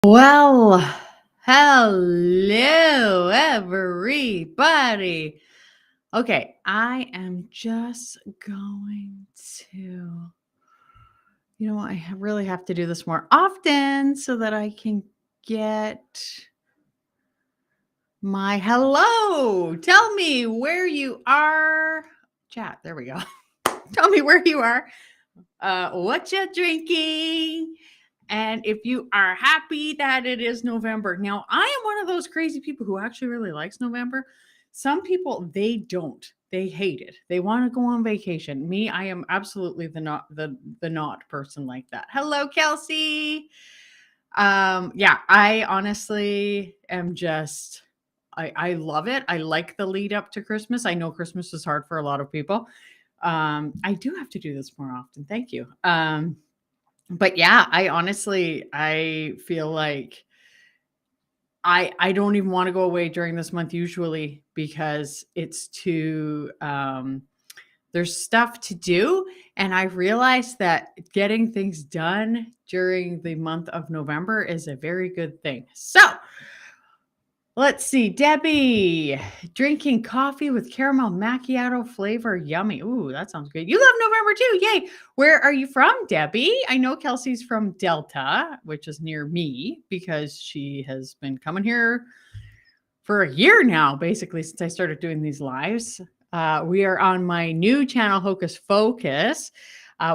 Well, hello, everybody. Okay, I am just going to, really have to do this more often so that I can get my hello. Tell me where you are. Chat, there we go. Tell me where you are, what you're drinking, and if you are happy that it is November. Now, I am one of those crazy people who actually really likes November. Some people they don't. They hate it. They want to go on vacation. Me, I am absolutely the not person like that. Hello, Kelsey. Yeah, I honestly am just I love it. I like the lead up to Christmas. I know Christmas is hard for a lot of people. I do have to do this more often. Thank you. But yeah, I feel like I don't even want to go away during this month usually because it's too there's stuff to do, and I realized that getting things done during the month of November is a very good thing. So, let's see, Debbie, drinking coffee with caramel macchiato flavor. Yummy. Ooh, that sounds good. You love November too. Yay. Where are you from, Debbie? I know Kelsey's from Delta, which is near me because she has been coming here for a year now, basically, since I started doing these lives. We are on my new channel, Hocus Focus,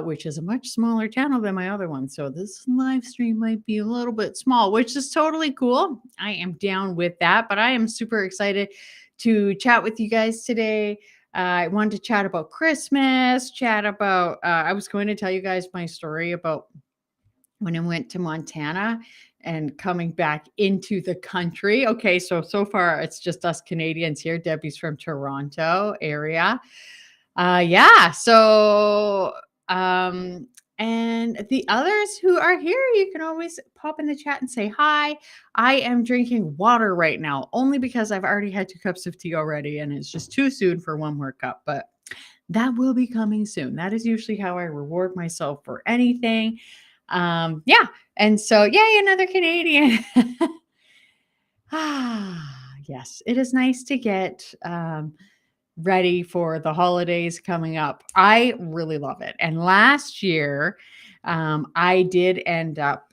which is a much smaller channel than my other one. So this live stream might be a little bit small, which is totally cool. I am down with that, but I am super excited to chat with you guys today. I wanted to chat about Christmas, I was going to tell you guys my story about when I went to Montana and coming back into the country. Okay, so far it's just us Canadians here. Debbie's from Toronto area. Yeah, so and the others who are here, you can always pop in the chat and say hi. I am drinking water right now, only because I've already had 2 cups of tea already, and it's just too soon for one more cup, but that will be coming soon. That is usually how I reward myself for anything. Yeah. And so, yay, another Canadian. Yes, it is nice to get ready for the holidays coming up. I really love it. And last year, I did end up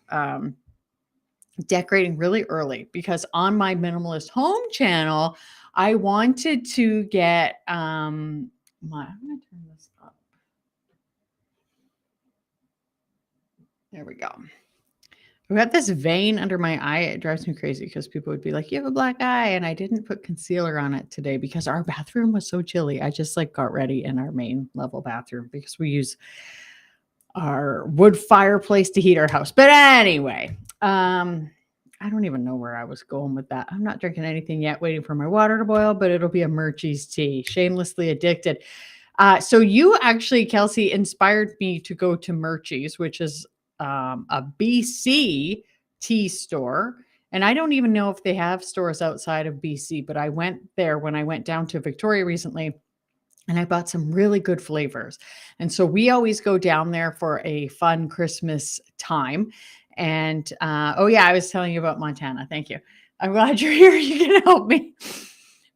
decorating really early because on my minimalist home channel, I wanted to get I'm going to turn this up. There we go. I got this vein under my eye. It drives me crazy because people would be like, "You have a black eye," and I didn't put concealer on it today because our bathroom was so chilly. I just got ready in our main level bathroom because we use our wood fireplace to heat our house. But anyway, I don't even know where I was going with that. I'm not drinking anything yet, waiting for my water to boil, but it'll be a Murchie's tea. Shamelessly addicted. So you actually, Kelsey, inspired me to go to Murchie's, which is a BC tea store. And I don't even know if they have stores outside of BC, but I went there when I went down to Victoria recently and I bought some really good flavors. And so we always go down there for a fun Christmas time. And oh, yeah, I was telling you about Montana. Thank you. I'm glad you're here. You can help me.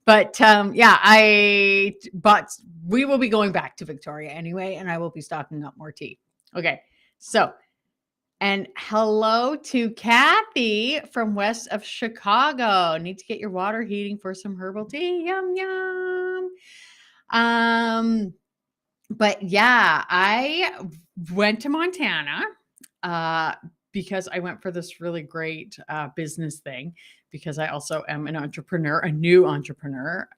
But yeah, we will be going back to Victoria anyway, and I will be stocking up more tea. Okay. So, and hello to Kathy from west of Chicago. Need to get your water heating for some herbal tea. Yum, yum. But yeah, I went to Montana because I went for this really great business thing because I also am an entrepreneur, a new entrepreneur,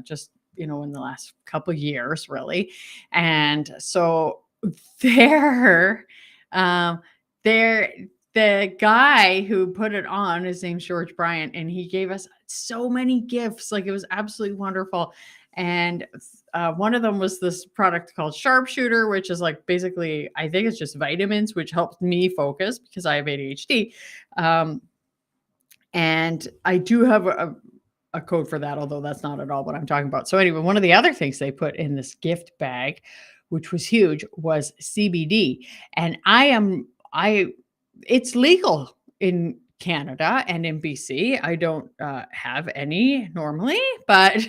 just in the last couple years, really. And so there, um, there, the guy who put it on, his name's George Bryant, and he gave us so many gifts. Like, it was absolutely wonderful. And one of them was this product called Sharpshooter, which is basically, I think it's just vitamins, which helps me focus because I have ADHD. And I do have a code for that, although that's not at all what I'm talking about. So anyway, one of the other things they put in this gift bag, which was huge, was CBD. And it's legal in Canada and in BC. I don't have any normally, but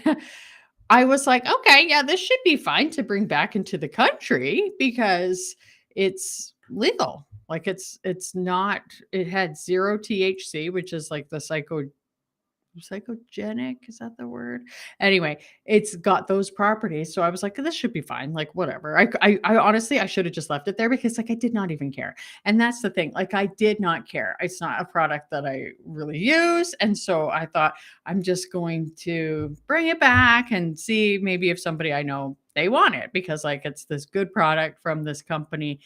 I was like, okay, yeah, this should be fine to bring back into the country because it's legal. Like it's not, it had zero THC, which is like the psychogenic, is that the word? Anyway, it's got those properties, so I was like, "This should be fine, like, whatever." I honestly, I should have just left it there because, like, I did not even care, and that's the thing, like, I did not care. It's not a product that I really use, and so I thought, "I'm just going to bring it back and see maybe if somebody I know, they want it," because, like, it's this good product from this company,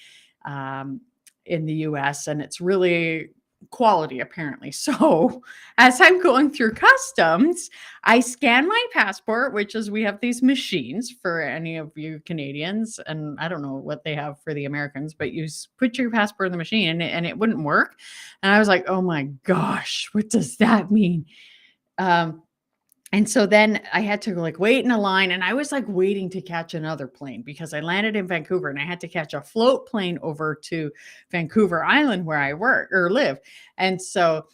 um, in the US, and it's really quality apparently. So, as I'm going through customs, I scan my passport, which is we have these machines for any of you Canadians, and I don't know what they have for the Americans, but you put your passport in the machine and it wouldn't work. And I was like, oh my gosh, what does that mean? Um, and so then I had to like wait in a line and I was like waiting to catch another plane because I landed in Vancouver and I had to catch a float plane over to Vancouver Island where I work or live. And so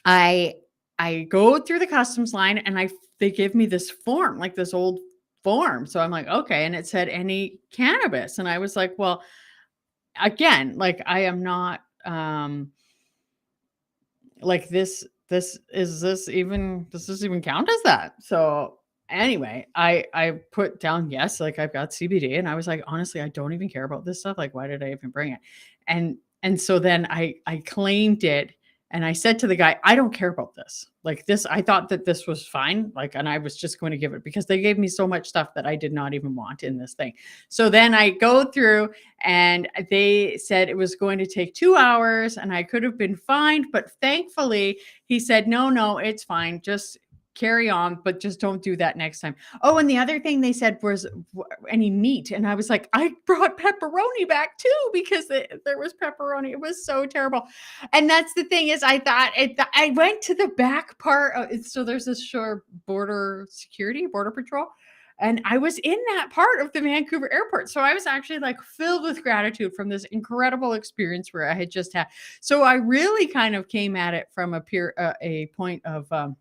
I I go through the customs line and they give me this form, like this old form. So I'm like, okay. And it said any cannabis. And I was like, well, again, like I am not like this does even count as that? So anyway, I put down yes, like I've got CBD, and I was like, honestly, I don't even care about this stuff. Like, why did I even bring it? And so then I claimed it, and I said to the guy, I don't care about this. Like this, I thought that this was fine. Like, and I was just going to give it because they gave me so much stuff that I did not even want in this thing. So then I go through and they said it was going to take 2 hours and I could have been fined. But thankfully, he said, no, no, it's fine. Just carry on, but just don't do that next time. Oh, and the other thing they said was any meat. And I was like, I brought pepperoni back too because there was pepperoni. It was so terrible. And that's the thing is I thought I went to the back part. So there's this shore border security, border patrol. And I was in that part of the Vancouver airport. So I was actually like filled with gratitude from this incredible experience where I had just had. So I really kind of came at it from a point of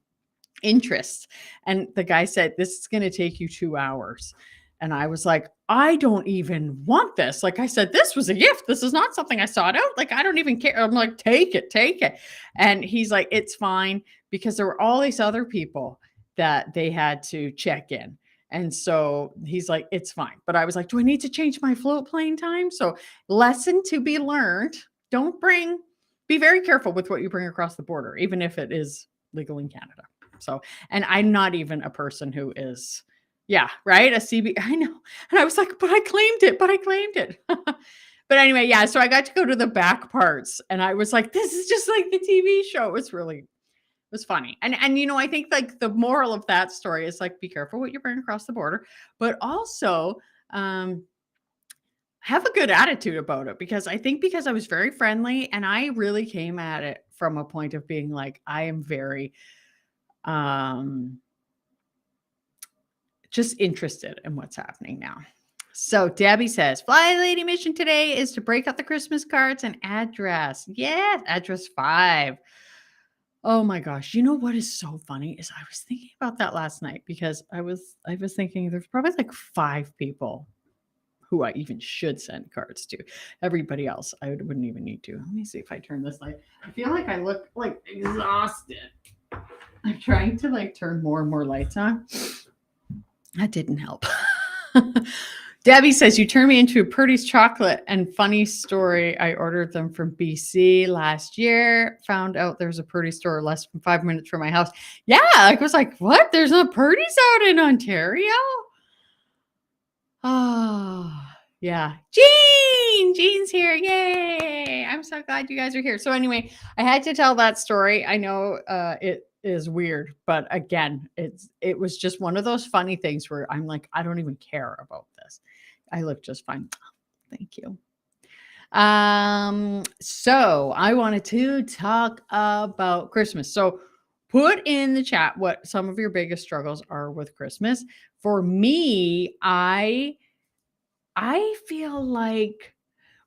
interest. And the guy said, this is going to take you 2 hours. And I was like, I don't even want this. Like I said, this was a gift. This is not something I sought out. Like, I don't even care. I'm like, take it, take it. And he's like, it's fine because there were all these other people that they had to check in. And so he's like, it's fine. But I was like, do I need to change my float plane time? So, lesson to be learned, be very careful with what you bring across the border, even if it is legal in Canada. So, and I'm not even a person who is, yeah, right. I know. And I was like, but I claimed it. But anyway, yeah. So I got to go to the back parts and I was like, this is just like the TV show. It was funny. And, I think like the moral of that story is like, be careful what you bring across the border, but also, have a good attitude about it because I think because I was very friendly and I really came at it from a point of being like, I am very, just interested in what's happening now. So Debbie says, Fly Lady mission today is to break out the Christmas cards and address. Yes, address 5. Oh my gosh. You know what is so funny is I was thinking about that last night because I was thinking there's probably like 5 people who I even should send cards to. Everybody else, I wouldn't even need to. Let me see if I turn this light. I feel like I look like exhausted. I'm trying to like turn more and more lights on. That didn't help. Debbie says, you turned me into a Purdy's chocolate and funny story. I ordered them from BC last year. Found out there's a Purdy store less than 5 minutes from my house. Yeah, I was like, what? There's no Purdy's out in Ontario? Oh, yeah. Jean's here. Yay. I'm so glad you guys are here. So anyway, I had to tell that story. I know it is weird, but again, it was just one of those funny things where I'm like, I don't even care about this. I look just fine. Thank you. So I wanted to talk about Christmas. So put in the chat what some of your biggest struggles are with Christmas. For me, I feel like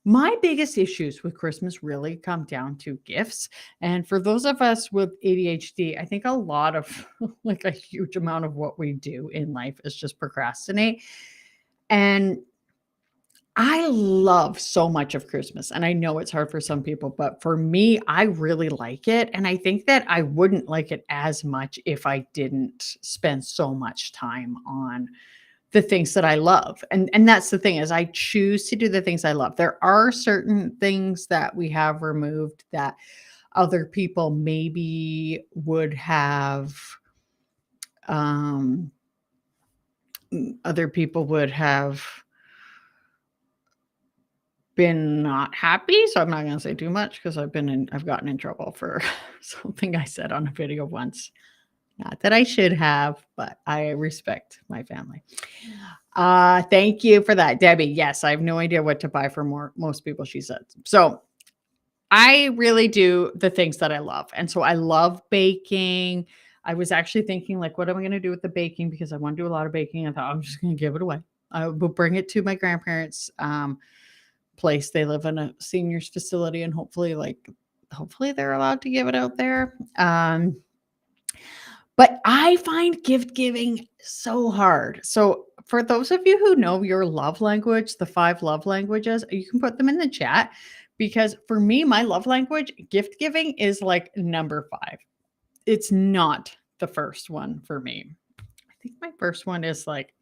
My biggest issues with Christmas really come down to gifts. And for those of us with ADHD, I think a lot of like a huge amount of what we do in life is just procrastinate. And I love so much of Christmas, and I know it's hard for some people, but for me, I really like it, and I think that I wouldn't like it as much if I didn't spend so much time on the things that I love, and that's the thing is I choose to do the things I love. There are certain things that we have removed that other people maybe would have, um, other people would have been not happy, so I'm not gonna say too much because I've gotten in trouble for something I said on a video once. Not that I should have, but I respect my family. Thank you for that, Debbie. Yes, I have no idea what to buy for most people, she said. So I really do the things that I love. And so I love baking. I was actually thinking, like, what am I going to do with the baking? Because I want to do a lot of baking. I thought I'm just going to give it away. I will bring it to my grandparents' place. They live in a seniors facility, and hopefully they're allowed to give it out there. But I find gift giving so hard. So for those of you who know your love language, the 5 love languages, you can put them in the chat because for me, my love language, gift giving is like number 5. It's not the first one for me. I think my first one is like,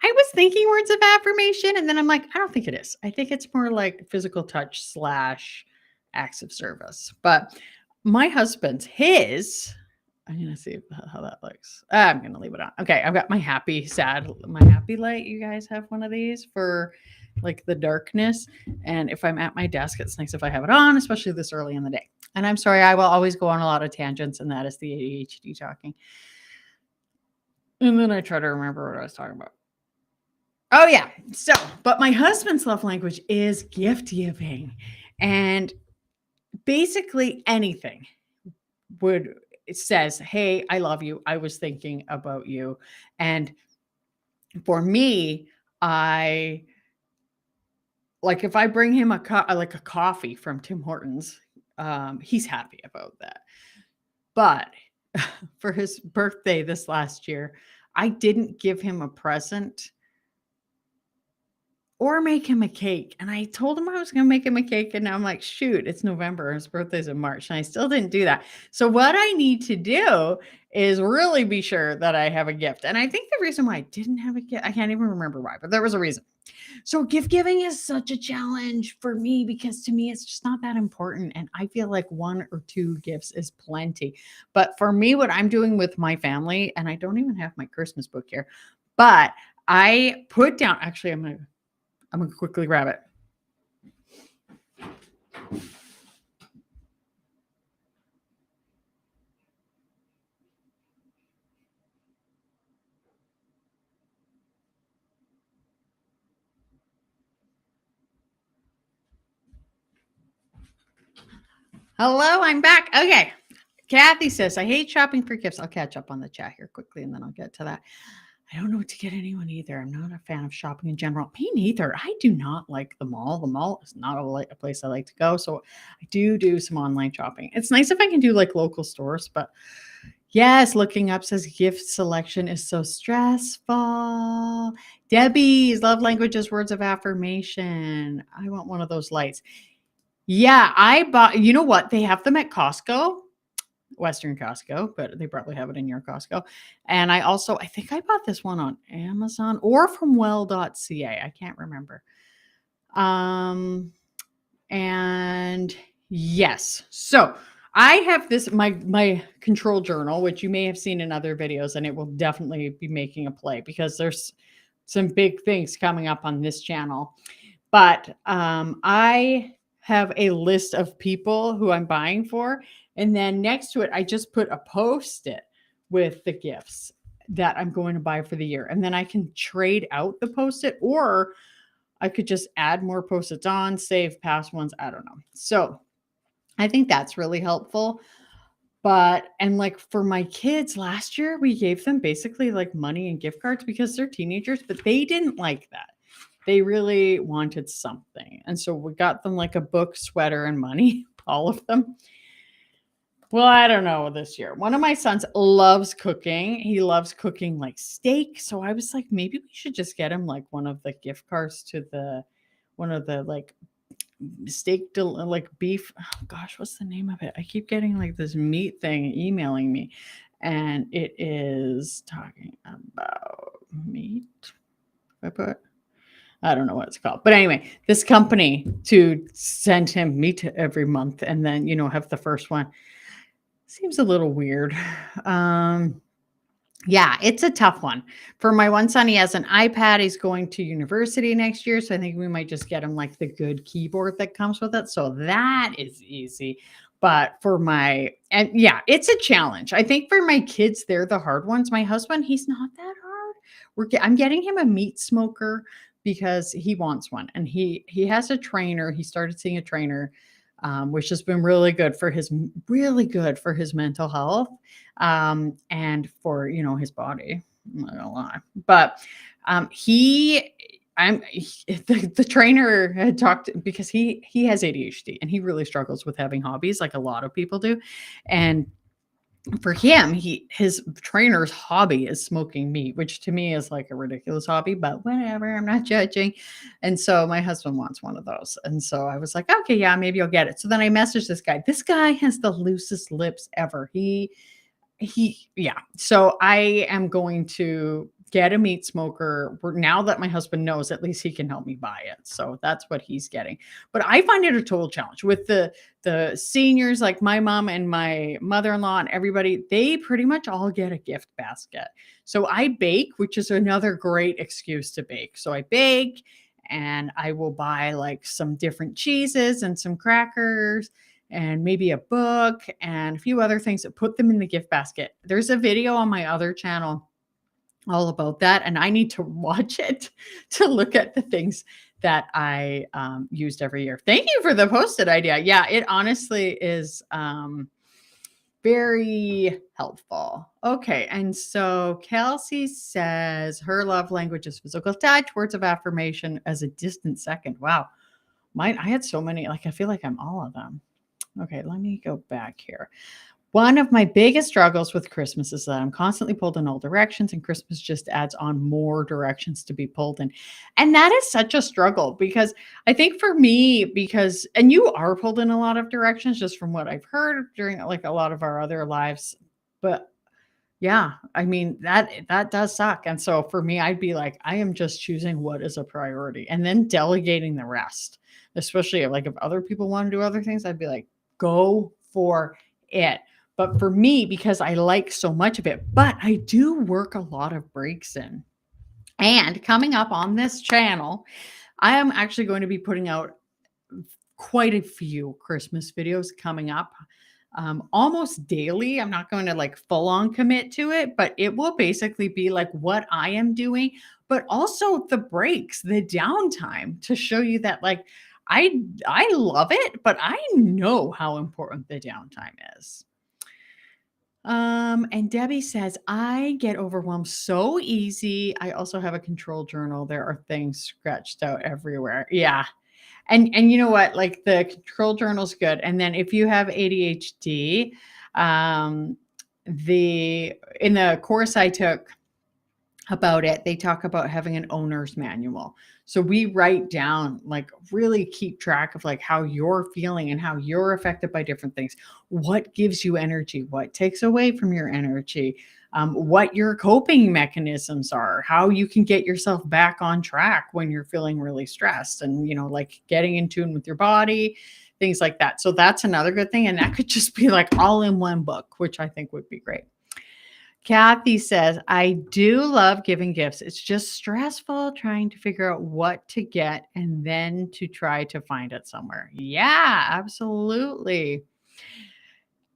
I was thinking words of affirmation, and then I'm like, I don't think it is. I think it's more like physical touch / acts of service. But my husband's, I'm going to see how that looks. I'm going to leave it on. Okay. I've got my happy light. You guys have one of these for like the darkness. And if I'm at my desk, it's nice if I have it on, especially this early in the day. And I'm sorry, I will always go on a lot of tangents, and that is the ADHD talking. And then I try to remember what I was talking about. Oh, yeah. So, but my husband's love language is gift giving. And basically anything it says, hey, I love you. I was thinking about you. And for me, I like if I bring him a coffee from Tim Hortons, he's happy about that. But for his birthday this last year, I didn't give him a present or make him a cake. And I told him I was going to make him a cake. And now I'm like, shoot, it's November. His birthday's in March. And I still didn't do that. So what I need to do is really be sure that I have a gift. And I think the reason why I didn't have a gift, I can't even remember why, but there was a reason. So gift giving is such a challenge for me because to me, it's just not that important. And I feel like 1 or 2 gifts is plenty. But for me, what I'm doing with my family, and I don't even have my Christmas book here, but I put down, actually, I'm going to quickly grab it. Hello, I'm back. Okay. Kathy says, I hate shopping for gifts. I'll catch up on the chat here quickly, and then I'll get to that. I don't know what to get anyone either. I'm not a fan of shopping in general. Me neither. I do not like the mall. The mall is not a place I like to go. So I do some online shopping. It's nice if I can do like local stores, but yes, looking up says gift selection is so stressful. Debbie's love language is words of affirmation. I want one of those lights. Yeah, I bought, you know what? They have them at Costco. Western Costco, but they probably have it in your Costco. And I think I bought this one on Amazon or from well.ca. I can't remember. And yes, so I have this, my control journal, which you may have seen in other videos, and it will definitely be making a play because there's some big things coming up on this channel. But I have a list of people who I'm buying for. And then next to it, I just put a Post-it with the gifts that I'm going to buy for the year. And then I can trade out the Post-it, or I could just add more Post-its on, save past ones. I don't know. So I think that's really helpful. And like for my kids last year, we gave them basically like money and gift cards because they're teenagers, but they didn't like that. they really wanted something. And so we got them like a book, sweater, and money, all of them. Well, I don't know this year. One of my sons loves cooking. He loves cooking like steak. So I was like, maybe we should just get him like one of the gift cards to the one of the like like beef. Oh gosh, what's the name of it? I keep getting like this meat thing emailing me, and it is talking about meat. I don't know what it's called. But anyway, this company to send him meat every month and then, have the first one seems a little weird. Um, yeah, it's a tough one. For my one son, he has an iPad. He's going to university next year. So I think we might just get him like the good keyboard that comes with it. So that is easy. But and yeah, it's a challenge. I think for my kids, they're the hard ones. My husband, he's not that hard. I'm getting him a meat smoker because he wants one, and he has a trainer. He started seeing a trainer, which has been really good for his mental health, and for his body. I'm not gonna lie, but he the trainer had talked because he has ADHD and he really struggles with having hobbies like a lot of people do. And for him, his trainer's hobby is smoking meat, which to me is like a ridiculous hobby, but whatever, I'm not judging. And so my husband wants one of those. And so I was like, okay, yeah, maybe I'll get it. So then I messaged this guy. This guy has the loosest lips ever. Yeah. So I am going to get a meat smoker. Now that my husband knows, at least he can help me buy it. So that's what he's getting. But I find it a total challenge with the seniors, like my mom and my mother-in-law and everybody. They pretty much all get a gift basket. So I bake, which is another great excuse to bake. So I bake, and I will buy like some different cheeses and some crackers and maybe a book and a few other things that put them in the gift basket. There's a video on my other channel all about that, and I need to watch it to look at the things that I used every year. Thank you for the Post-it idea. Yeah, it honestly is very helpful. Okay, and so Kelsey says her love language is physical touch, words of affirmation as a distant second. Wow. I had so many, like I feel like I'm all of them. Okay, let me go back here. One of my biggest struggles with Christmas is that I'm constantly pulled in all directions, and Christmas just adds on more directions to be pulled in. And that is such a struggle because I think for me, and you are pulled in a lot of directions just from what I've heard during like a lot of our other lives. But yeah, I mean, that does suck. And so for me, I'd be like, I am just choosing what is a priority and then delegating the rest. Especially like if other people want to do other things, I'd be like, go for it. But for me, because I like so much of it, but I do work a lot of breaks in. And coming up on this channel, I am actually going to be putting out quite a few Christmas videos coming up almost daily. I'm not going to like full on commit to it, but it will basically be like what I am doing, but also the breaks, the downtime to show you that like I love it, but I know how important the downtime is. And Debbie says, I get overwhelmed so easy. I also have a control journal. There are things scratched out everywhere. Yeah. And you know what? Like the control journal's good. And then if you have ADHD, um, in the course I took about it, they talk about having an owner's manual. So we write down, like really keep track of like how you're feeling and how you're affected by different things. What gives you energy? What takes away from your energy? What your coping mechanisms are, how you can get yourself back on track when you're feeling really stressed, and like getting in tune with your body, things like that. So that's another good thing. And that could just be like all in one book, which I think would be great. Kathy says, I do love giving gifts. It's just stressful trying to figure out what to get and then to try to find it somewhere. Yeah, absolutely.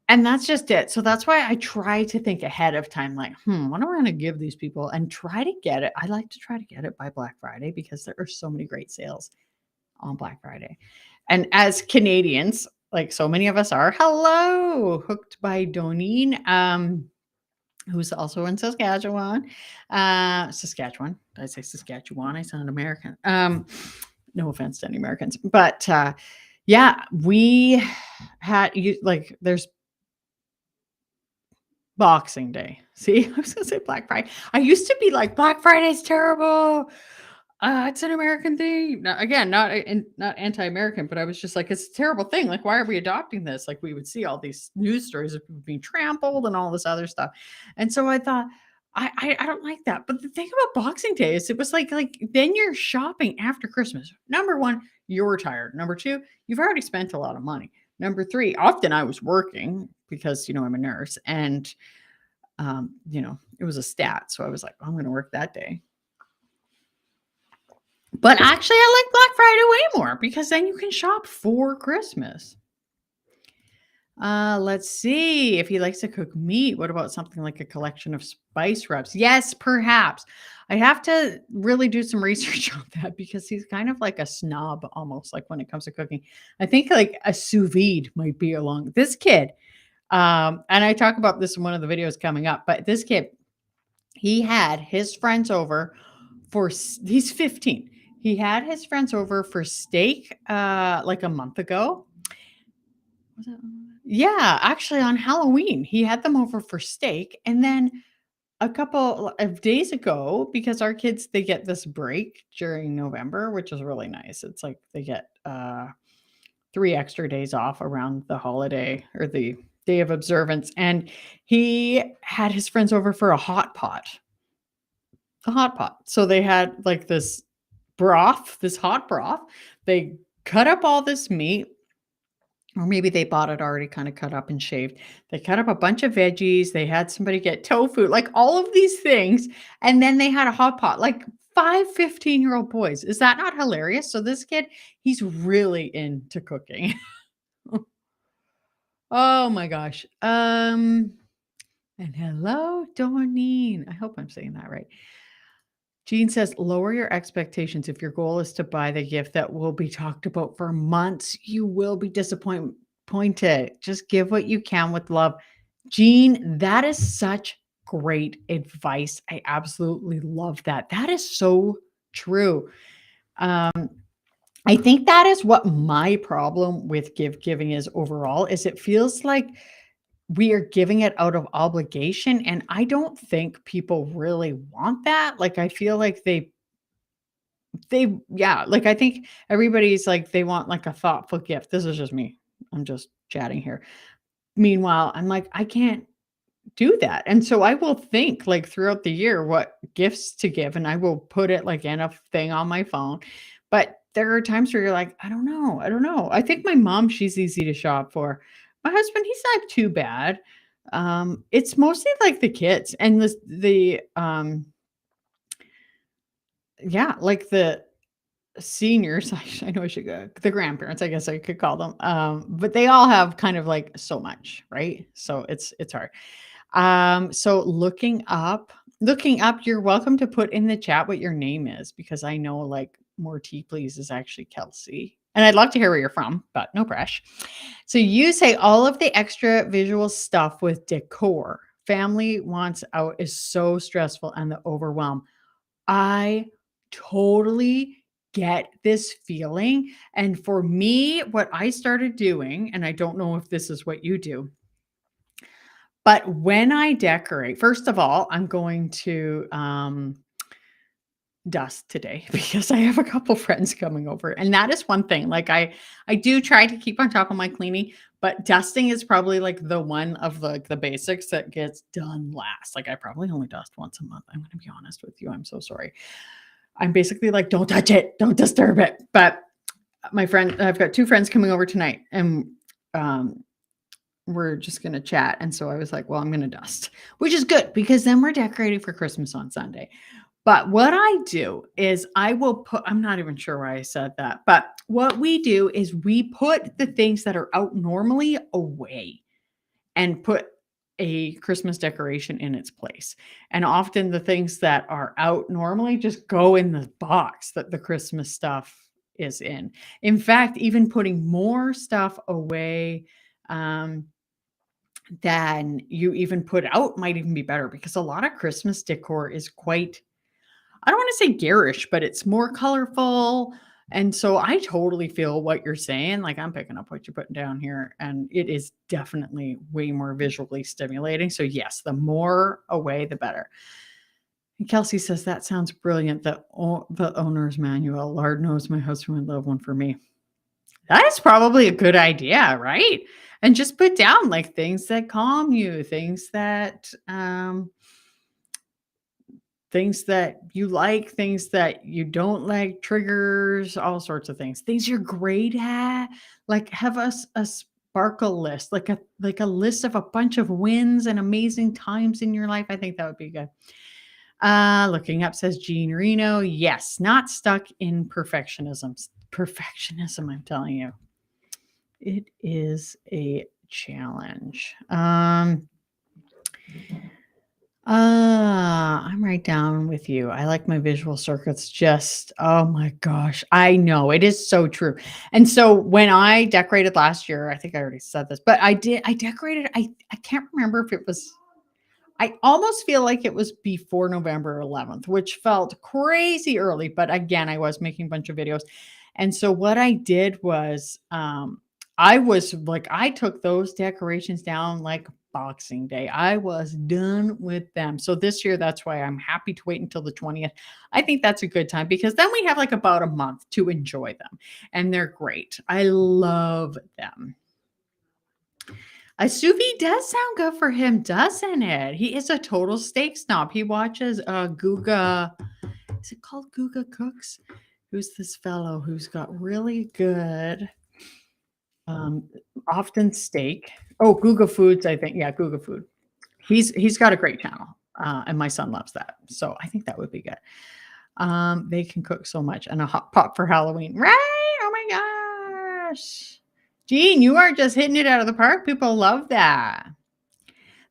And that's just it. So that's why I try to think ahead of time, like, what am I going to give these people, and try to get it. I like to try to get it by Black Friday because there are so many great sales on Black Friday. And as Canadians, like so many of us are, hello, Hooked by Doneen. who's also in Saskatchewan. Saskatchewan. Did I say Saskatchewan? I sound American. No offense to any Americans, but yeah, we had you like there's Boxing Day. See, I was gonna say Black Friday. I used to be like Black Friday's terrible. It's an American thing. Again, not anti-American, but I was just like, it's a terrible thing. Like, why are we adopting this? Like, we would see all these news stories of people being trampled and all this other stuff, and so I thought, I don't like that. But the thing about Boxing Day is, it was like then you're shopping after Christmas. Number one, you're tired. Number two, you've already spent a lot of money. Number three, often I was working because I'm a nurse, and it was a stat, so I was like, I'm going to work that day. But actually, I like Black Friday way more because then you can shop for Christmas. Let's see if he likes to cook meat. What about something like a collection of spice rubs? Yes, perhaps. I have to really do some research on that because he's kind of like a snob almost, like when it comes to cooking. I think like a sous vide might be along this kid. And I talk about this in one of the videos coming up, but this kid, he had his friends over he's 15. He had his friends over for steak like a month ago. Was it? Yeah, actually on Halloween, he had them over for steak. And then a couple of days ago, because our kids, they get this break during November, which is really nice. It's like they get 3 extra days off around the holiday or the day of observance. And he had his friends over for a hot pot. A hot pot. So they had like this hot broth. They cut up all this meat, or maybe they bought it already kind of cut up and shaved. They cut up a bunch of veggies. They had somebody get tofu, like all of these things. And then they had a hot pot, like 15-year-old boys. Is that not hilarious? So this kid, he's really into cooking. Oh my gosh. And hello, Dorneen. I hope I'm saying that right. Jean says, lower your expectations. If your goal is to buy the gift that will be talked about for months, you will be disappointed. Just give what you can with love. Jean, that is such great advice. I absolutely love that. That is so true. I think that is what my problem with giving is overall, is it feels like we are giving it out of obligation, and I don't think people really want that. Like, I feel like yeah, like, I think everybody's like, they want like a thoughtful gift. This is just me. I'm just chatting here. Meanwhile, I'm like, I can't do that. And so I will think like throughout the year what gifts to give, and I will put it like in a thing on my phone. But there are times where you're like, I don't know. I don't know. I think my mom, she's easy to shop for. My husband, he's not too bad. It's mostly like the kids and yeah, like the seniors. I know I should go, the grandparents, I guess I could call them. But they all have kind of like so much, right? So it's hard. So looking up, you're welcome to put in the chat what your name is, because I know like more tea please is actually Kelsey. And I'd love to hear where you're from, but no pressure. So you say all of the extra visual stuff with decor. Family wants out is so stressful, and the overwhelm. I totally get this feeling. And for me, what I started doing, and I don't know if this is what you do, but when I decorate, first of all, I'm going to dust today because I have a couple friends coming over. And that is one thing. Like I do try to keep on top of my cleaning, but dusting is probably like the one of the basics that gets done last. Like I probably only dust once a month. I'm going to be honest with you. I'm so sorry. I'm basically like, don't touch it, don't disturb it. But I've got 2 friends coming over tonight, and we're just going to chat. And so I was like, well, I'm going to dust, which is good because then we're decorating for Christmas on Sunday. But what I do is I'm not even sure why I said that, but what we do is we put the things that are out normally away and put a Christmas decoration in its place. And often the things that are out normally just go in the box that the Christmas stuff is in. In fact, even putting more stuff away, than you even put out might even be better, because a lot of Christmas decor is quite, I don't want to say garish, but it's more colorful. And so I totally feel what you're saying. Like, I'm picking up what you're putting down here, and it is definitely way more visually stimulating. So yes, the more away, the better. And Kelsey says, that sounds brilliant. The owner's manual. Lord knows my husband would love one for me. That is probably a good idea, right? And just put down like things that calm you, things that you like, things that you don't like, triggers, all sorts of things. Things you're great at. Like, have a sparkle list, like a list of a bunch of wins and amazing times in your life. I think that would be good. Looking up, says Jean Reno. Yes, not stuck in perfectionism. Perfectionism, I'm telling you. It is a challenge. I'm right down with you. I like my visual circuits. Just, oh my gosh, I know it is so true. And so when I decorated last year, I think I already said this, but I decorated. I can't remember if it was, I almost feel like it was before November 11th, which felt crazy early. But again, I was making a bunch of videos. And so what I did was, I was like, I took those decorations down like Boxing Day. I was done with them. So this year, that's why I'm happy to wait until the 20th. I think that's a good time, because then we have like about a month to enjoy them. And they're great. I love them. A sous vide does sound good for him, doesn't it? He is a total steak snob. He watches Guga. Is it called Guga Cooks? Who's this fellow who's got really good, often steak? Oh, Guga Foods, I think. Yeah, Guga Food. He's got a great channel, and my son loves that. So I think that would be good. They can cook so much, and a hot pot for Halloween, right? Oh my gosh. Jean, you are just hitting it out of the park. People love that.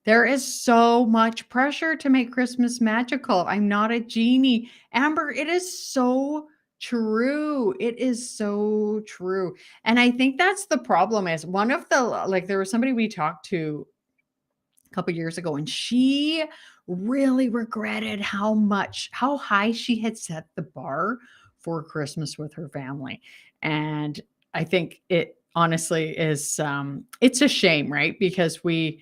There is so much pressure to make Christmas magical. I'm not a genie. Amber, it is so true. It is so true. And I think that's the problem, is one of the, like, there was somebody we talked to a couple years ago, and she really regretted how high she had set the bar for Christmas with her family. And I think it honestly is, it's a shame, right? Because we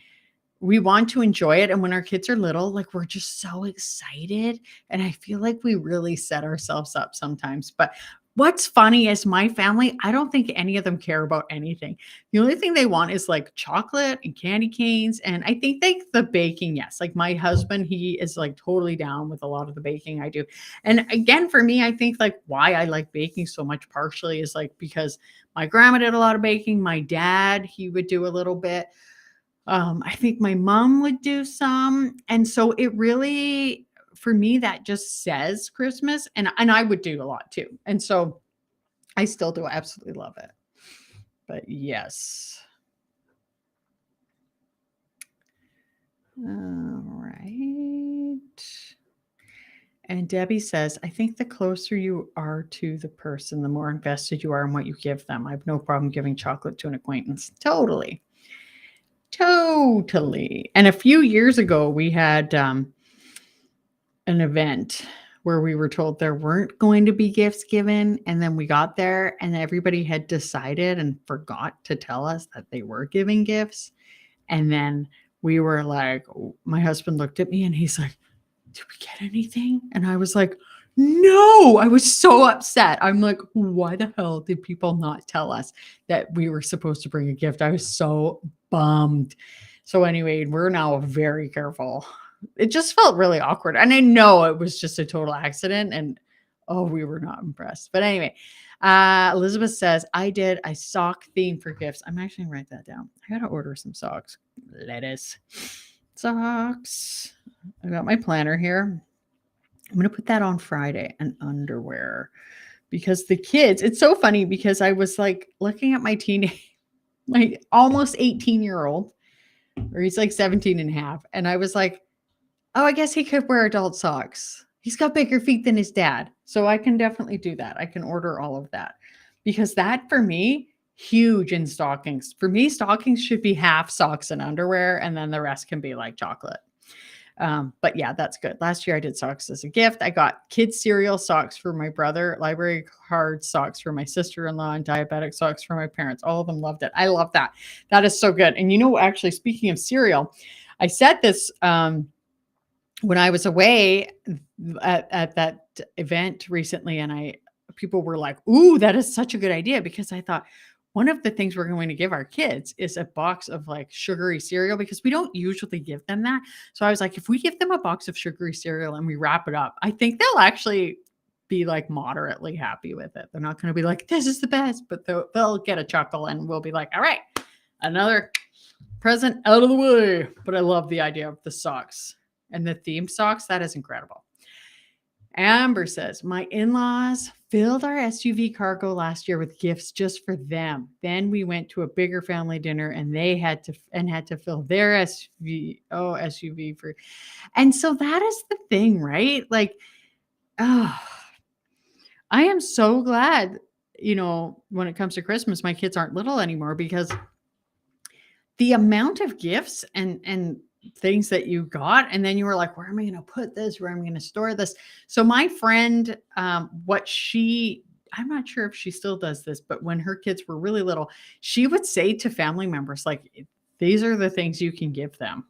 want to enjoy it. And when our kids are little, like, we're just so excited. And I feel like we really set ourselves up sometimes. But what's funny is my family, I don't think any of them care about anything. The only thing they want is like chocolate and candy canes. And I think the baking, yes. Like, my husband, he is like totally down with a lot of the baking I do. And again, for me, I think like why I like baking so much partially is like because my grandma did a lot of baking. My dad, he would do a little bit. I think my mom would do some. And so it really, for me, that just says Christmas. And I would do a lot too. And so I still do absolutely love it. But yes. All right. And Debbie says, I think the closer you are to the person, the more invested you are in what you give them. I have no problem giving chocolate to an acquaintance. Totally. Totally. And a few years ago, we had an event where we were told there weren't going to be gifts given. And then we got there and everybody had decided and forgot to tell us that they were giving gifts. And then we were like, my husband looked at me and he's like, did we get anything? And I was like, no, I was so upset. I'm like, why the hell did people not tell us that we were supposed to bring a gift? I was so bummed. So anyway, we're now very careful. It just felt really awkward. And I know it was just a total accident. And oh, we were not impressed. But anyway, Elizabeth says, I did a sock theme for gifts. I'm actually going to write that down. I got to order some socks. Lettuce. Socks. I got my planner here. I'm going to put that on Friday, and underwear, because the kids, it's so funny because I was like looking at my almost 18-year-old, or he's like 17 and a half. And I was like, oh, I guess he could wear adult socks. He's got bigger feet than his dad. So I can definitely do that. I can order all of that, because that for me huge in stockings. For me, stockings should be half socks and underwear, and then the rest can be like chocolate. But yeah, that's good. Last year I did socks as a gift. I got kids cereal socks for my brother, library card socks for my sister-in-law, and diabetic socks for my parents. All of them loved it. I love that. That is so good. And you know, actually, speaking of cereal, I said this when I was away at that event recently, and people were like, "Ooh, that is such a good idea," because I thought one of the things we're going to give our kids is a box of like sugary cereal because we don't usually give them that. So I was like, if we give them a box of sugary cereal and we wrap it up, I think they'll actually be like moderately happy with it. They're not going to be like, "This is the best," but they'll get a chuckle and we'll be like, "All right, another present out of the way." But I love the idea of the socks and the theme socks. That is incredible. Amber says, my in-laws filled our SUV cargo last year with gifts just for them. Then we went to a bigger family dinner and they had to fill their SUV for. And so that is the thing, right? Like, oh, I am so glad, when it comes to Christmas, my kids aren't little anymore because the amount of gifts and things that you got, and then you were like, where am I going to put this? Where am I going to store this? So my friend, I'm not sure if she still does this, but when her kids were really little, she would say to family members, like, these are the things you can give them.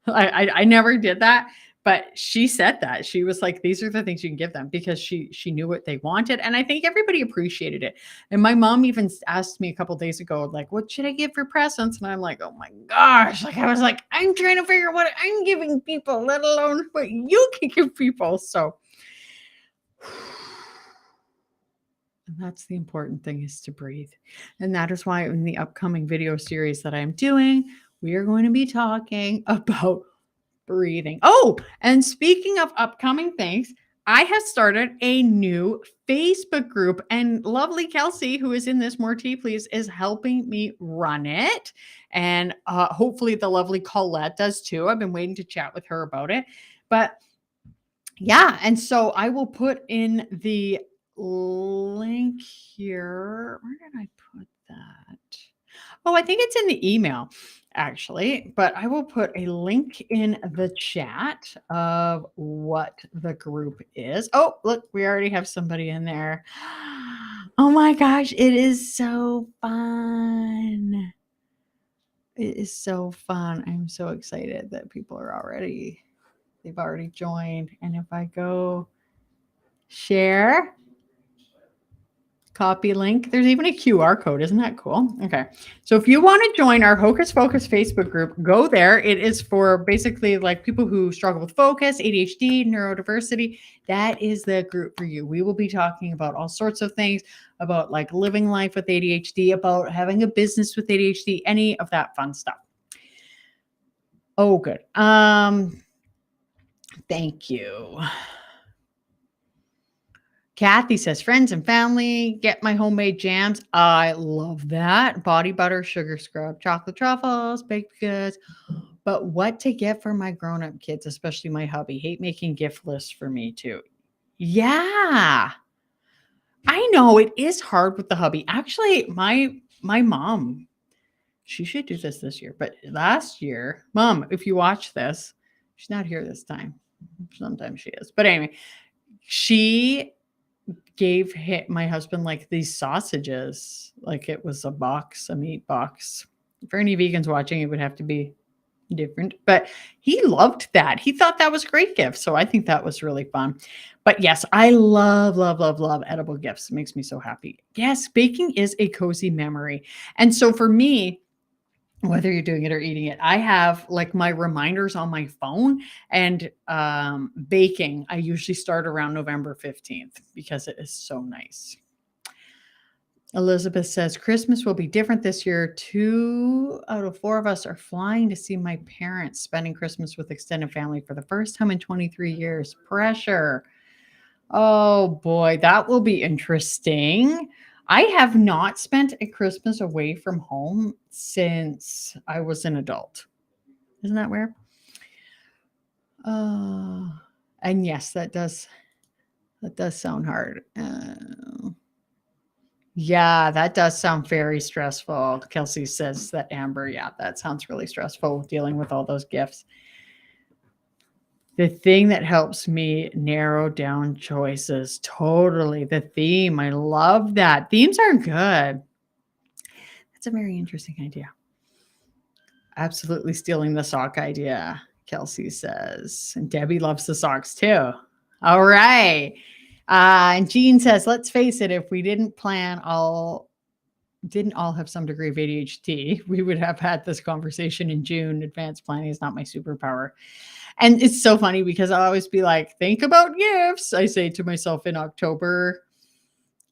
I never did that, but she said that. She was like, these are the things you can give them, because she knew what they wanted. And I think everybody appreciated it. And my mom even asked me a couple days ago, like, what should I give for presents? And I'm like, oh my gosh. Like, I was like, I'm trying to figure out what I'm giving people, let alone what you can give people. So, and that's the important thing, is to breathe. And that is why in the upcoming video series that I'm doing, we are going to be talking about breathing. Oh, and speaking of upcoming things, I have started a new Facebook group, and lovely Kelsey, who is in this More Tea Please, is helping me run it. And hopefully the lovely Colette does too. I've been waiting to chat with her about it. But yeah, and so I will put in the link here. Where did I put that? Oh, I think it's in the email, actually, but I will put a link in the chat of what the group is. Oh, look, we already have somebody in there. Oh my gosh, it is so fun. It is so fun. I'm so excited that people they've already joined. And if I go share, copy link. There's even a QR code. Isn't that cool? Okay. So if you want to join our Hocus Focus Facebook group, go there. It is for basically like people who struggle with focus, ADHD, neurodiversity. That is the group for you. We will be talking about all sorts of things, about like living life with ADHD, about having a business with ADHD, any of that fun stuff. Oh, good. Thank you. Kathy says, friends and family, get my homemade jams. I love that. Body butter, sugar scrub, chocolate truffles, baked goods. But what to get for my grown-up kids, especially my hubby? Hate making gift lists for me too. Yeah. I know it is hard with the hubby. Actually, my mom, she should do this year. But last year, Mom, if you watch this, she's not here this time. Sometimes she is. But anyway, she gave my husband like these sausages, like it was a meat box. For any vegans watching, it would have to be different, but he loved that. He thought that was a great gift. So I think that was really fun. But yes, I love edible gifts. It makes me so happy. Yes, baking is a cozy memory. And so for me, whether you're doing it or eating it, I have like my reminders on my phone, and baking, I usually start around November 15th because it is so nice. Elizabeth says, Christmas will be different this year. 2 out of 4 of us are flying to see my parents, spending Christmas with extended family for the first time in 23 years. Pressure. Oh boy, that will be interesting. I have not spent a Christmas away from home since I was an adult. Isn't that weird? And yes, that does sound hard. Yeah, that does sound very stressful. Kelsey says that Amber, yeah, that sounds really stressful dealing with all those gifts. The thing that helps me narrow down choices. Totally. The theme. I love that. Themes are good. That's a very interesting idea. Absolutely stealing the sock idea, Kelsey says. And Debbie loves the socks too. All right. And Jean says, let's face it, if we didn't all have some degree of ADHD, we would have had this conversation in June. Advanced planning is not my superpower. And it's so funny because I'll always be like, think about gifts, I say to myself in October.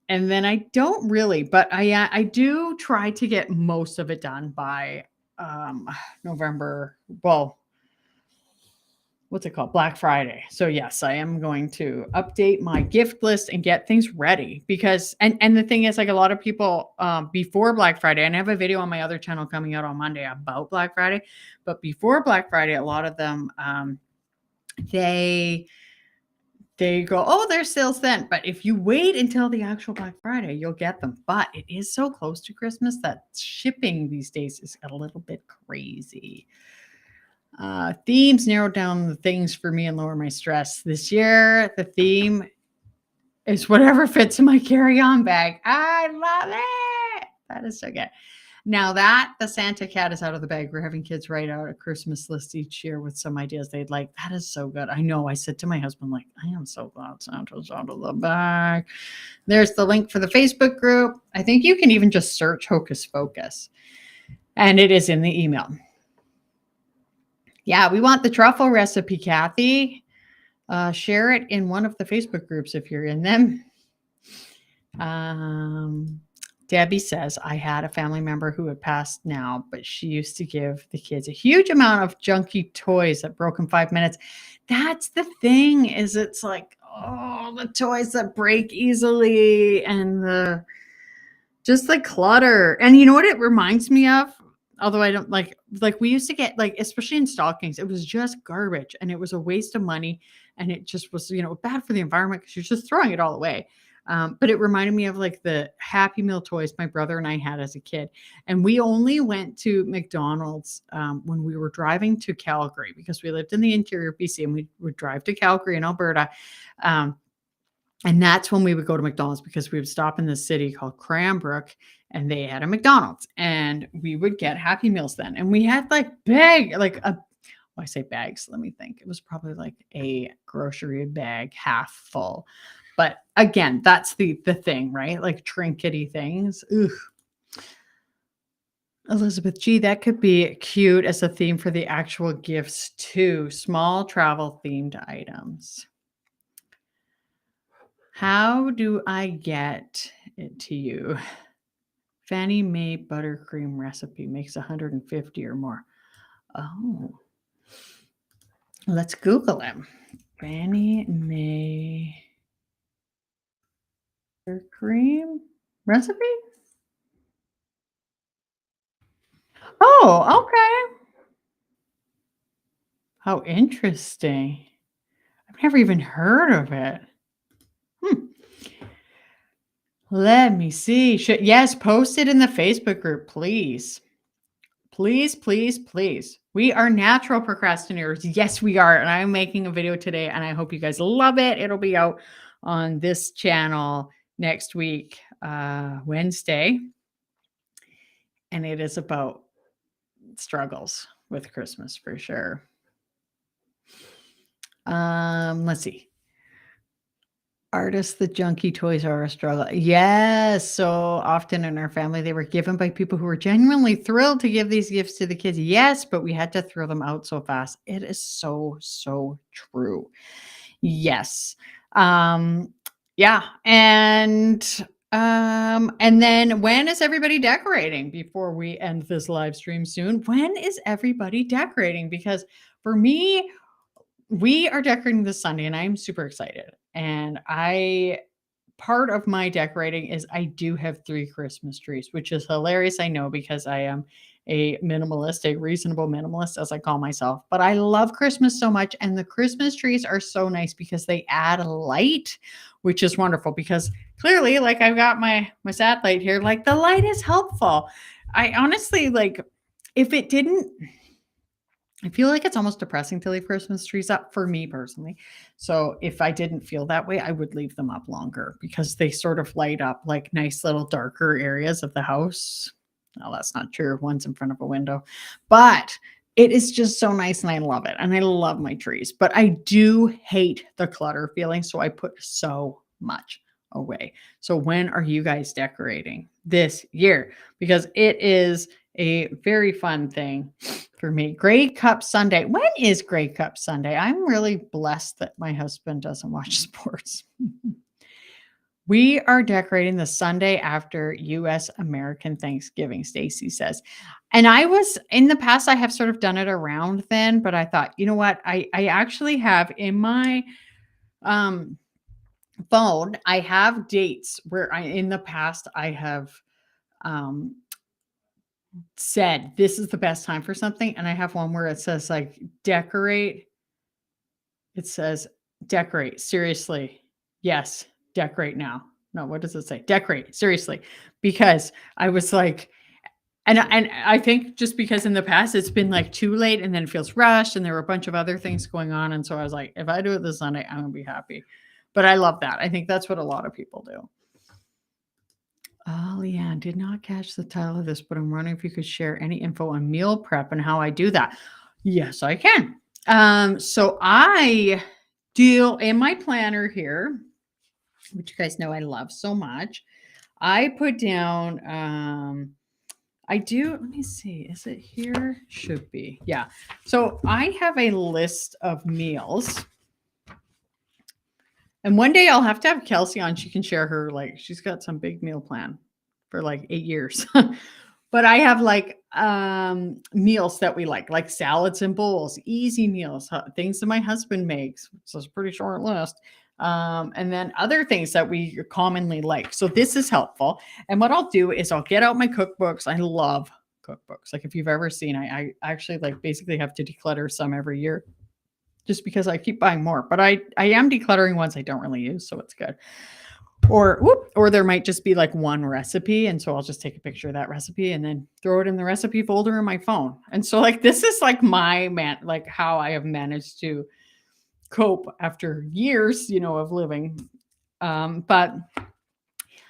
And then I don't really, but I do try to get most of it done by November. Well, what's it called? Black Friday. So yes, I am going to update my gift list and get things ready because and the thing is, like, a lot of people before Black Friday, and I have a video on my other channel coming out on Monday about Black Friday, but before Black Friday, a lot of them they go, oh, there's sales then. But if you wait until the actual Black Friday, you'll get them. But it is so close to Christmas that shipping these days is a little bit crazy. Themes narrow down the things for me and lower my stress. This year, the theme is whatever fits in my carry-on bag. I love it. That is so good. Now that the Santa cat is out of the bag, we're having kids write out a Christmas list each year with some ideas they'd like. That is so good. I know. I said to my husband, like, I am so glad Santa's out of the bag. There's the link for the Facebook group. I think you can even just search Hocus Pocus. And it is in the email. Yeah, we want the truffle recipe, Kathy. Share it in one of the Facebook groups if you're in them. Debbie says, I had a family member who had passed now, but she used to give the kids a huge amount of junky toys that broke in 5 minutes. That's the thing, is it's like, oh, the toys that break easily and just the clutter. And you know what it reminds me of? Although I don't like we used to get, like, especially in stockings, it was just garbage and it was a waste of money. And it just was, bad for the environment because you're just throwing it all away. But it reminded me of like the Happy Meal toys my brother and I had as a kid. And we only went to McDonald's when we were driving to Calgary because we lived in the interior of BC and we would drive to Calgary in Alberta. And that's when we would go to McDonald's because we would stop in this city called Cranbrook and they had a McDonald's and we would get Happy Meals then. And we had like I say bags, let me think. It was probably like a grocery bag half full. But again, that's the thing, right? Like trinkety things. Ugh. Elizabeth G, that could be cute as a theme for the actual gifts too. Small travel themed items. How do I get it to you? Fannie Mae buttercream recipe makes 150 or more. Oh. Let's Google it. Fannie Mae buttercream recipe? Oh, okay. How interesting. I've never even heard of it. Let me see. Yes, post it in the Facebook group, please. Please, please, please. We are natural procrastinators. Yes, we are. And I'm making a video today and I hope you guys love it. It'll be out on this channel next week, Wednesday. And it is about struggles with Christmas for sure. Let's see. Artists, the junky toys are a struggle. Yes. So often in our family, they were given by people who were genuinely thrilled to give these gifts to the kids. Yes, but we had to throw them out so fast. It is so, so true. Yes. Yeah. And then when is everybody decorating before we end this live stream soon? When is everybody decorating? Because for me, we are decorating this Sunday and I'm super excited. And part of my decorating is I do have 3 Christmas trees, which is hilarious. I know, because I am a minimalist, a reasonable minimalist, as I call myself, but I love Christmas so much. And the Christmas trees are so nice because they add light, which is wonderful because clearly, like I've got my satellite here, like the light is helpful. I honestly like if it didn't I feel like it's almost depressing to leave Christmas trees up for me personally. So if I didn't feel that way, I would leave them up longer because they sort of light up like nice little darker areas of the house. Well, that's not true. One's in front of a window, but it is just so nice and I love it. And I love my trees, but I do hate the clutter feeling. So I put so much away. So when are you guys decorating this year? Because it is a very fun thing for me. Grey Cup Sunday. When is Grey Cup Sunday? I'm really blessed that my husband doesn't watch sports. We are decorating the Sunday after US American Thanksgiving, Stacy says. And I was in the past, I have sort of done it around then, but I thought, you know what? I actually have in my um phone, I have dates where I in the past I have um said this is the best time for something. And I have one where it says like decorate. It says decorate. Seriously. Yes. Decorate now. No, what does it say? Decorate. Seriously. Because I was like, and I think just because in the past it's been like too late and then it feels rushed and there were a bunch of other things going on. And so I was like, if I do it this Sunday, I'm gonna be happy. But I love that. I think that's what a lot of people do. Oh, yeah, did not catch the title of this, but I'm wondering if you could share any info on meal prep and how I do that. Yes, I can. So I deal in my planner here, which you guys know I love so much. I put down, I do, let me see, is it here? Should be. Yeah. So I have a list of meals. And one day I'll have to have Kelsey on. She can share her, like, she's got some big meal plan for like 8 years. But I have like meals that we like salads and bowls, easy meals, things that my husband makes. So it's a pretty short list. And then other things that we commonly like. So this is helpful. And what I'll do is I'll get out my cookbooks. I love cookbooks. Like if you've ever seen, I actually like basically have to declutter some every year just because I keep buying more. But I am decluttering ones I don't really use, so it's good. Or there might just be like one recipe, and so I'll just take a picture of that recipe and then throw it in the recipe folder in my phone. And so like this is like like how I have managed to cope after years, of living. But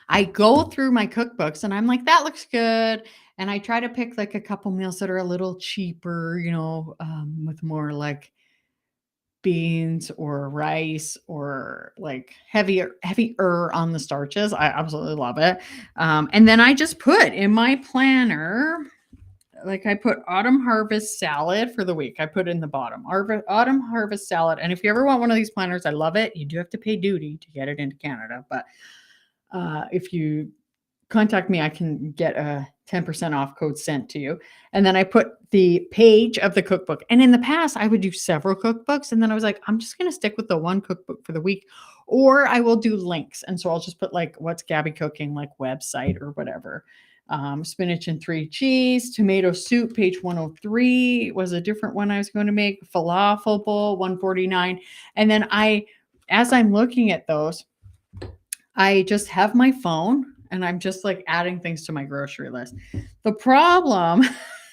I go through my cookbooks and I'm like, that looks good. And I try to pick like a couple meals that are a little cheaper, with more like beans or rice or like heavier on the starches. I absolutely love it. And then I just put in my planner, like I put autumn harvest salad for the week. I put in the bottom autumn harvest salad. And if you ever want one of these planners, I love it. You do have to pay duty to get it into Canada, but if you contact me, I can get a 10% off code sent to you. And then I put the page of the cookbook. And in the past, I would do several cookbooks. And then I was like, I'm just going to stick with the one cookbook for the week, or I will do links. And so I'll just put like, what's Gabby cooking, like website or whatever. Spinach and 3 cheese, tomato soup, page 103 was a different one I was going to make, falafel bowl, 149. And then as I'm looking at those, I just have my phone and I'm just like adding things to my grocery list. The problem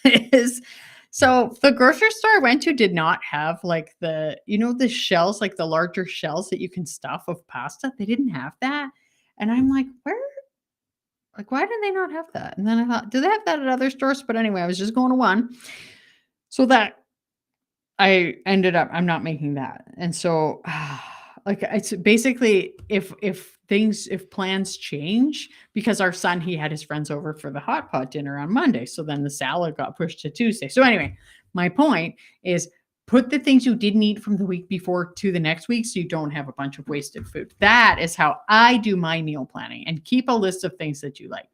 is, so the grocery store I went to did not have like the shells, like the larger shells that you can stuff of pasta. They didn't have that. And I'm like, why do they not have that? And then I thought, do they have that at other stores? But anyway, I was just going to one. So that I ended up, I'm not making that. And so like it's basically if plans change, because our son, he had his friends over for the hot pot dinner on Monday. So then the salad got pushed to Tuesday. So anyway, my point is put the things you didn't eat from the week before to the next week so you don't have a bunch of wasted food. That is how I do my meal planning, and keep a list of things that you like.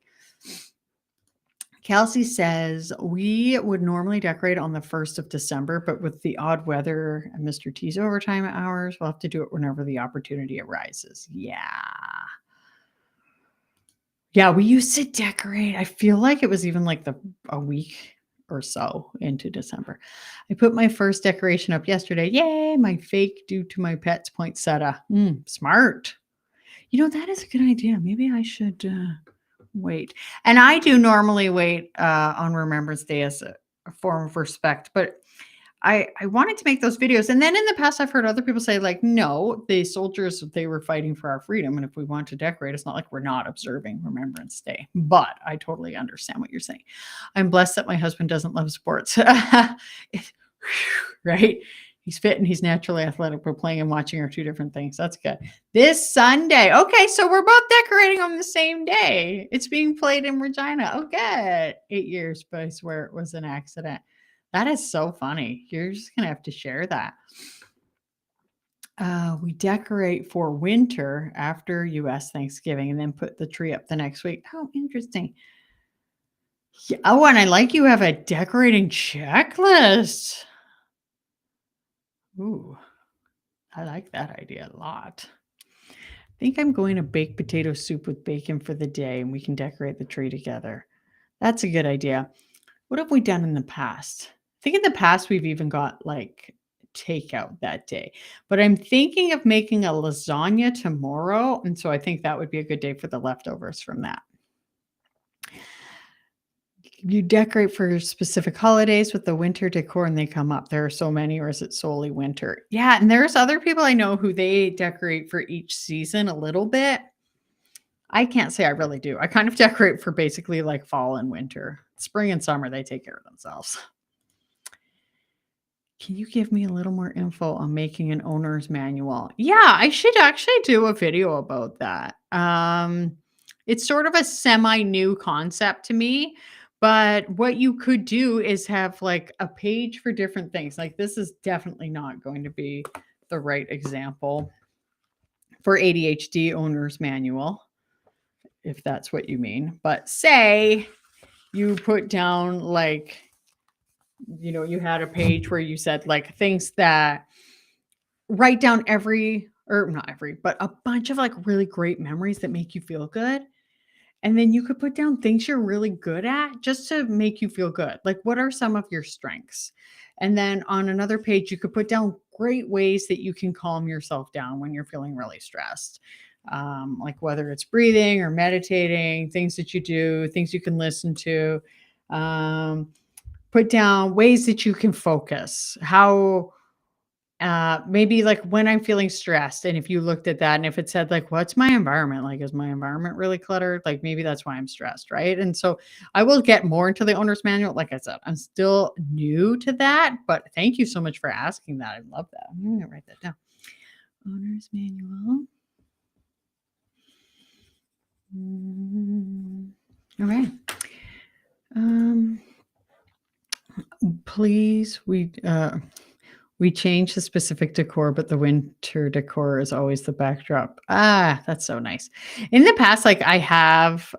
Kelsey says, we would normally decorate on the 1st of December, but with the odd weather and Mr. T's overtime hours, we'll have to do it whenever the opportunity arises. Yeah. Yeah, we used to decorate. I feel like it was even like a week or so into December. I put my first decoration up yesterday. Yay, my fake due to my pet's poinsettia. Smart. That is a good idea. Maybe I should wait. And I do normally wait on Remembrance Day as a form of respect, but I wanted to make those videos. And then in the past, I've heard other people say, like, no, the soldiers, they were fighting for our freedom. And if we want to decorate, it's not like we're not observing Remembrance Day. But I totally understand what you're saying. I'm blessed that my husband doesn't love sports. Right? He's fit and he's naturally athletic, but playing and watching are two different things. That's good. This Sunday. Okay, so we're both decorating on the same day. It's being played in Regina. Oh, good. 8 years, but I swear it was an accident. That is so funny. You're just going to have to share that. We decorate for winter after US Thanksgiving and then put the tree up the next week. Oh, interesting. Yeah. Oh, and I like you have a decorating checklist. Ooh, I like that idea a lot. I think I'm going to bake potato soup with bacon for the day and we can decorate the tree together. That's a good idea. What have we done in the past? I think in the past we've even got like takeout that day, but I'm thinking of making a lasagna tomorrow. And so I think that would be a good day for the leftovers from that. You decorate for specific holidays with the winter decor and they come up. There are so many, or is it solely winter? Yeah. And there's other people I know who they decorate for each season a little bit. I can't say I really do. I kind of decorate for basically like fall and winter. Spring and summer, they take care of themselves. Can you give me a little more info on making an owner's manual? Yeah, I should actually do a video about that. It's sort of a semi-new concept to me, but what you could do is have like a page for different things. Like this is definitely not going to be the right example for ADHD owner's manual, if that's what you mean. But say you put down like, you had a page where you said like things that write down or not every, but a bunch of like really great memories that make you feel good. And then you could put down things you're really good at just to make you feel good. Like, what are some of your strengths? And then on another page, you could put down great ways that you can calm yourself down when you're feeling really stressed. Like whether it's breathing or meditating, things that you do, things you can listen to. Put down ways that you can focus. How maybe like when I'm feeling stressed, and if you looked at that and if it said like, what's my environment? Like, is my environment really cluttered? Like maybe that's why I'm stressed, right? And so I will get more into the owner's manual. Like I said, I'm still new to that, but thank you so much for asking that. I love that. I'm gonna write that down. Owner's manual. Okay. Please, we change the specific decor, but the winter decor is always the backdrop. Ah, that's so nice. In the past, like I have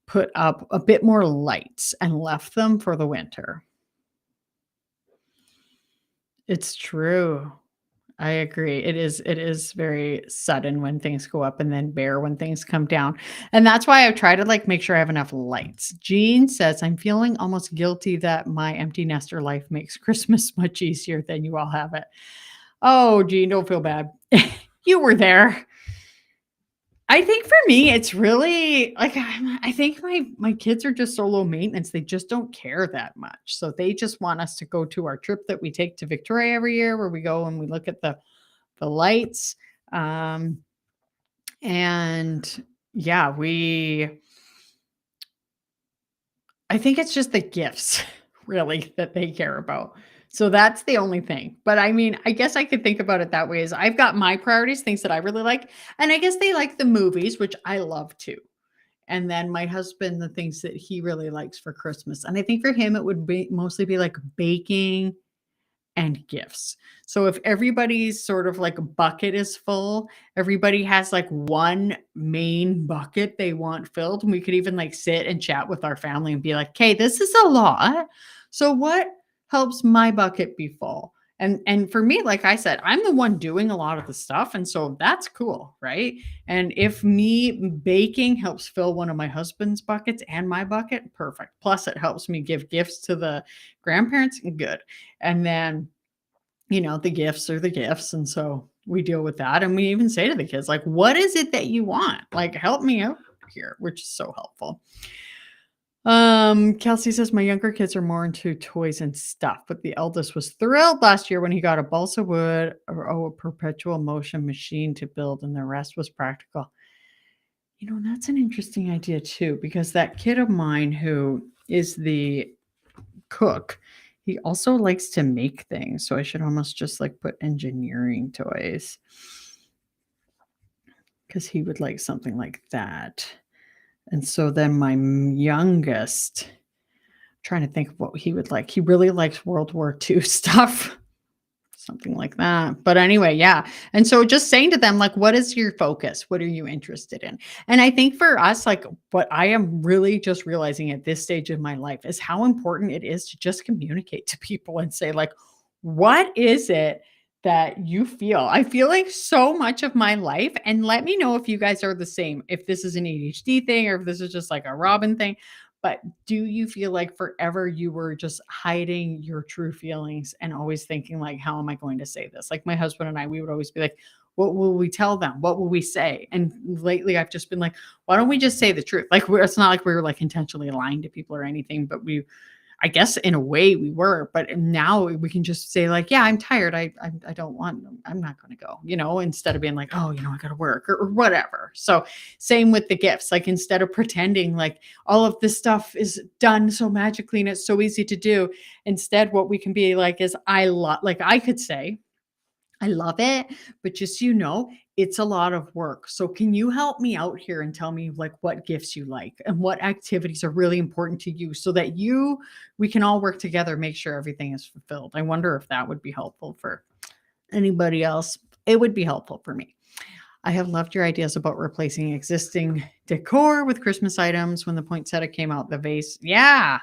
put up a bit more lights and left them for the winter. It's true. I agree. It is very sudden when things go up and then bare when things come down. And that's why I try to like make sure I have enough lights. Jean says, I'm feeling almost guilty that my empty nester life makes Christmas much easier than you all have it. Oh, Jean, don't feel bad. You were there. I think for me, it's really like I think my kids are just so low maintenance. They just don't care that much. So they just want us to go to our trip that we take to Victoria every year, where we go and we look at the lights. And yeah, I think it's just the gifts really that they care about. So that's the only thing. But I mean, I guess I could think about it that way is I've got my priorities, things that I really like. And I guess they like the movies, which I love too. And then my husband, the things that he really likes for Christmas. And I think for him, it would be mostly be like baking and gifts. So if everybody's sort of like bucket is full, everybody has like one main bucket they want filled. And we could even like sit and chat with our family and be like, okay, this is a lot. So what helps my bucket be full? And for me, like I said, I'm the one doing a lot of the stuff. And so that's cool, right? And if me baking helps fill one of my husband's buckets and my bucket, perfect. Plus it helps me give gifts to the grandparents, good. And then, the gifts are the gifts. And so we deal with that. And we even say to the kids, like, what is it that you want? Like, help me out here, which is so helpful. Kelsey says my younger kids are more into toys and stuff, but the eldest was thrilled last year when he got a balsa wood or a perpetual motion machine to build, and the rest was practical. You know, that's an interesting idea too, because that kid of mine who is the cook, he also likes to make things. So I should almost just like put engineering toys because he would like something like that. And so then my youngest, trying to think of what he would like. He really likes World War II stuff, something like that. But anyway, yeah. And so just saying to them, like, what is your focus? What are you interested in? And I think for us, like, what I am really just realizing at this stage of my life is how important it is to just communicate to people and say, like, what is it that you feel? I feel like so much of my life, and let me know if you guys are the same, if this is an ADHD thing or if this is just like a Robin thing. But do you feel like forever you were just hiding your true feelings and always thinking like, how am I going to say this? Like my husband and I, we would always be like, what will we tell them? What will we say? And lately I've just been like, why don't we just say the truth? Like it's not like we were like intentionally lying to people or anything, but I guess in a way we were, but now we can just say like, yeah, I'm tired. I don't want, I'm not going to go, you know, instead of being like, oh, you know, I got to work or whatever. So same with the gifts, like instead of pretending like all of this stuff is done so magically and it's so easy to do, instead, what we can be like is like I could say, I love it, but just so you know, it's a lot of work. So can you help me out here and tell me like what gifts you like and what activities are really important to you so that we can all work together, make sure everything is fulfilled. I wonder if that would be helpful for anybody else. It would be helpful for me. I have loved your ideas about replacing existing decor with Christmas items. When the poinsettia came out, the vase. Yeah,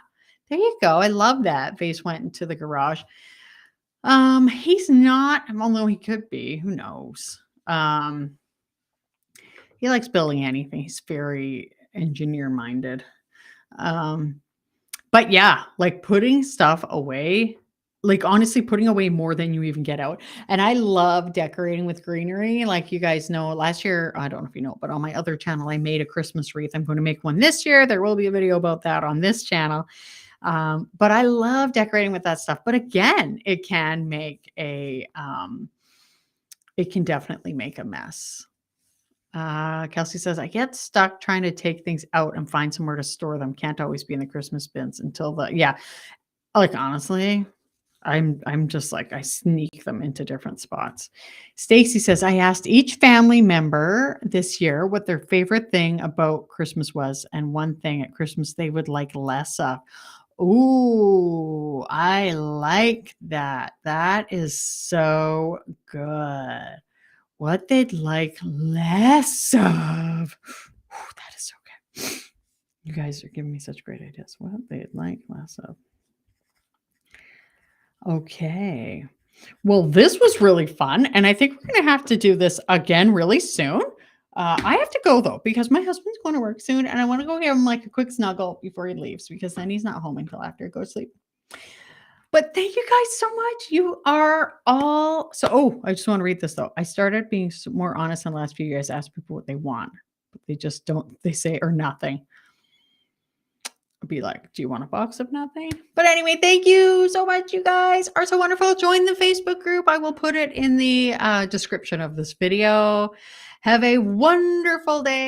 there you go. I love that. Vase went into the garage. He's not, although he could be, who knows? He likes building anything. He's very engineer minded. But yeah, like putting stuff away, like honestly putting away more than you even get out. And I love decorating with greenery. Like you guys know, last year, I don't know if you know, but on my other channel, I made a Christmas wreath. I'm going to make one this year. There will be a video about that on this channel. But I love decorating with that stuff. But again, it can make it can definitely make a mess. Kelsey says, I get stuck trying to take things out and find somewhere to store them. Can't always be in the Christmas bins until yeah. Like honestly, I'm just like, I sneak them into different spots. Stacy says, I asked each family member this year what their favorite thing about Christmas was and one thing at Christmas they would like less of. Ooh, I like that. That is so good. What they'd like less of. Ooh, that is so good. You guys are giving me such great ideas. What they'd like less of. Okay. Well, this was really fun. And I think we're going to have to do this again really soon. I have to go though, because my husband's going to work soon and I want to go give him like a quick snuggle before he leaves, because then he's not home until after he goes to sleep. But thank you guys so much. You are all so, I just want to read this though. I started being more honest in the last few years, ask people what they want, but they just don't, they say or nothing. I'll be like, do you want a box of nothing? But anyway, thank you so much. You guys are so wonderful. Join the Facebook group. I will put it in the description of this video. Have a wonderful day.